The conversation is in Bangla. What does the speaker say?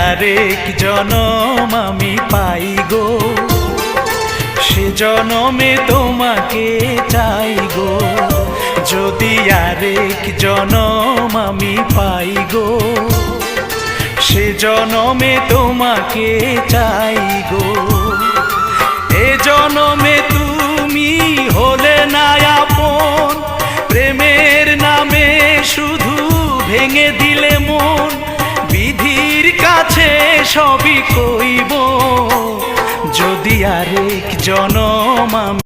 আরেক জনম আমি পাই গো, সে জনমে তোমাকে চাই গো। যদি আরেক জনম আমি পাই গো, সে জনমে তোমাকে চাই গো। এ জনমে তুমি হলে না আপন, প্রেমের নামে শুধু ভেঙে দিলে মন। বিধির কাছে সবই কইব, যদি আরেক জনম আমি